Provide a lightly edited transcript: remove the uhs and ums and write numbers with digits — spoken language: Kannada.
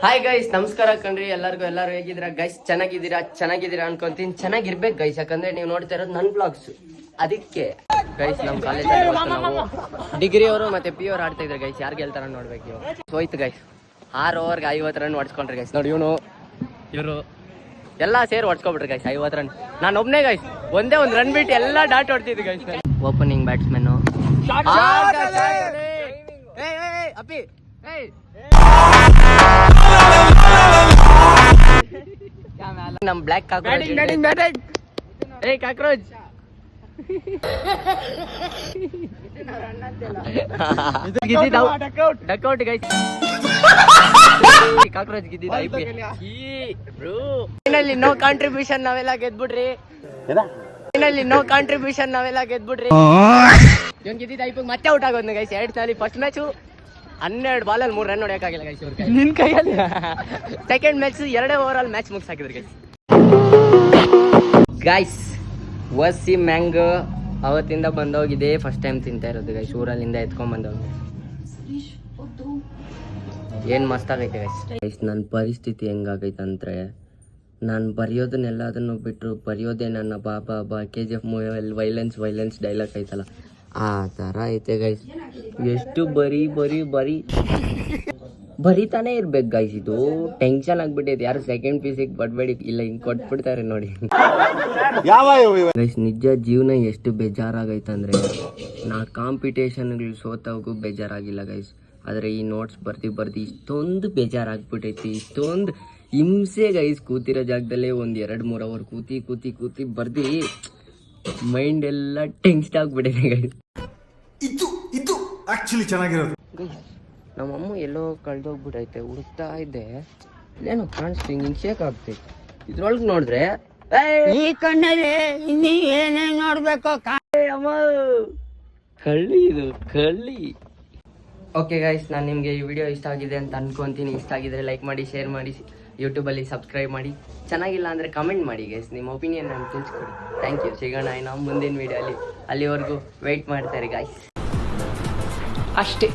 ಹಾಯ್ ಗೈಸ್, ನಮಸ್ಕಾರ ಕಣ್ರಿ ಎಲ್ಲರೂ ಹೇಗಿದ್ದೀರಾ ಗೈಸ್? ಚೆನ್ನಾಗಿದ್ದೀರಾ ಅನ್ಕೊಂತೀನಿ. ಚೆನ್ನಾಗಿರ್ಬೇಕು ಗೈಸ್, ಯಾಕಂದ್ರೆ ನೀವು ನೋಡ್ತಾ ಇರೋದು ನನ್ನ ಬ್ಲಾಗ್ಸ್. ಅದಕ್ಕೆ ಗೈಸ್ ನಮ್ಮ ಕಾಲೇಜ್ ಡಿಗ್ರಿ ಅವರು ಮತ್ತೆ ಪಿ ಅವರು ಆಡ್ತಾ ಇದ್ದಾರೆ ಗೈಸ್. ಯಾರು ಗೆಲ್ತಾರ ನೋಡ್ಬೇಕು. ಇವಾಗ ಹೋಯ್ತು ಗೈಸ್, 6 ಓವರ್ಗೆ 50 ರನ್ ಹೊಡ್ಸ್ಕೊಂಡ್ರಿ ಗೈಸ್. ನೋಡಿ ಇವರು ಎಲ್ಲ ಸೇರಿ ಹೊಡ್ಸ್ಕೊಬಿಟ್ರಿ ಗೈಸ್ 50 ರನ್. ನಾನು ಒಬ್ನೇ ಗೈಸ್, ಒಂದೇ ಒಂದು ರನ್ ಬಿಟ್ಟು ಎಲ್ಲ ಡಾಟ್ ಹೊಡ್ತಿದ್ದೆ ಗೈಸ್. ಓಪನಿಂಗ್ ಬ್ಯಾಟ್ಸ್ಮನ್ ಅಪ್ಪಿ ನಮ್ black cockroach duck out guys. Cockroach finally no contribution, ನಾವೆಲ್ಲ ಗೆದ್ಬಿಟ್ರಿ. ಇವನ್ ಗೆದ್ದಿದ್ದ ಐಪಿಗೆ ಮತ್ತೆ ಔಟ್ ಆಗೋದು ಗೈಸ್. 2 ಸಾಲಿ ಫಸ್ಟ್ ಮ್ಯಾಚು 12 ಬಾಲಲ್ಲಿ 3 ರನ್ ಹೊಡೆಯಕ್ಕಾಗಿಲ್ಲ ಗೈಸ್ ಇವ್ರ ನಿನ್ ಕೈಯಲ್ಲಿ. ಸೆಕೆಂಡ್ ಮ್ಯಾಚ್ 2 ಓವರ್ ಮ್ಯಾಚ್ ಮುಗಿಸಾಕಿದ್ರು ಗೈಸ್. ವಸಿ ಮ್ಯಾಂಗೋ ಅವತ್ತಿಂದ ಬಂದೋಗಿದೆ, ಫಸ್ಟ್ ಟೈಮ್ ತಿಂತಾ ಇರೋದು ಗೈಸ್. ಊರಲ್ಲಿಂದ ಎತ್ಕೊಂಡ್ ಬಂದೋಗಿ ಏನ್ ಮಸ್ತಾಗೈತೆ ಗೈಸ್. ನನ್ನ ಪರಿಸ್ಥಿತಿ ಹೆಂಗಾಗೈತೆ ಅಂದ್ರೆ, ನಾನು ಬರೆಯೋದನ್ನೆಲ್ಲದನ್ನು ಬಿಟ್ಟರು ಬರೆಯೋದೇ ನನ್ನ ಬಾಬಾ KGF ಮೂವಿಯಲ್ಲಿ ವೈಲೆನ್ಸ್ ಡೈಲಾಗ್ ಐತಲ್ಲ, ಆ ಥರ ಐತೆ ಗೈಸ್. ಎಷ್ಟು ಬರೀತಾನೆ ಇರ್ಬೇಕು ಗೈಸ್. ಇದು ಟೆನ್ಷನ್ ಆಗ್ಬಿಟ್ಟೈತೆ. ಯಾರು ಸೆಕೆಂಡ್ ಪೀಸಿಗೆ ಬಡ್ಬೇಡಿ, ಇಲ್ಲ ಹಿಂಗೆ ಕೊಟ್ಬಿಡ್ತಾರೆ ನೋಡಿ ಗೈಸ್. ನಿಜ ಜೀವನ ಎಷ್ಟು ಬೇಜಾರಾಗೈತೆ ಅಂದರೆ, ನಾ ಕಾಂಪಿಟೇಷನ್ಗಳು ಸೋತವಗೂ ಬೇಜಾರಾಗಿಲ್ಲ ಗೈಸ್. ಆದರೆ ಈ ನೋಟ್ಸ್ ಬರ್ದು ಇಷ್ಟೊಂದು ಬೇಜಾರಾಗ್ಬಿಟ್ಟೈತಿ, ಇಷ್ಟೊಂದು ಹಿಂಸೆ ಗೈಸ್. ಕೂತಿರೋ ಜಾಗದಲ್ಲೇ 1-2-3 ಅವರ್ ಕೂತಿ ಬರ್ದು ಮೈಂಡ್ ಎಲ್ಲ ಟೆನ್ಸ್ಟ್ ಆಗ್ಬಿಟ್ಟಿದೆ ಗೈಸ್. ಇದು ಆಕ್ಚುಲಿ ಚೆನ್ನಾಗಿರೋದು ಗೈಸ್. ನಮ್ಮಮ್ಮ ಎಲ್ಲೋ ಕಳ್ದೋಗ್ಬಿಟ್ಟೈತೆ, ಹುಡುಕ್ತಾ ಇದ್ದೆ, ಇಲ್ಲೇನೋ ಕಾಣಿಸ್ತು, ಹಿಂಗೆ ಶೇಕ್ ಆಗ್ತೈತೆ. ಇದ್ರೊಳಗೆ ನೋಡಿದ್ರೆ ಈ ಕಣ್ಣಲ್ಲಿ ಇನ್ನೀ ಏನೇನು ನೋಡ್ಬೇಕು, ಅಮ್ಮ ಕಳ್ಳಿ. ಓಕೆ ಗೈಸ್, ನಾನು ನಿಮಗೆ ಈ ವಿಡಿಯೋ ಇಷ್ಟ ಆಗಿದೆ ಅಂತ ಅನ್ಕೊಂತೀನಿ. ಇಷ್ಟ ಆಗಿದ್ರೆ ಲೈಕ್ ಮಾಡಿ, ಶೇರ್ ಮಾಡಿ, ಯೂಟ್ಯೂಬಲ್ಲಿ ಸಬ್ಸ್ಕ್ರೈಬ್ ಮಾಡಿ. ಚೆನ್ನಾಗಿಲ್ಲ ಅಂದರೆ ಕಮೆಂಟ್ ಮಾಡಿ ಗೈಸ್, ನಿಮ್ಮ ಒಪಿನಿಯನ್ ನಾನು ತಿಳಿಸ್ಕೊಡಿ. Thank you. ಸಿಗೋಣ ನಾವು ಮುಂದಿನ ವಿಡಿಯೋ. ಅಲ್ಲಿವರೆಗೂ ವೆಯ್ಟ್ ಮಾಡ್ತಾರೆ ಗೈಸ್. ಅಷ್ಟೇ.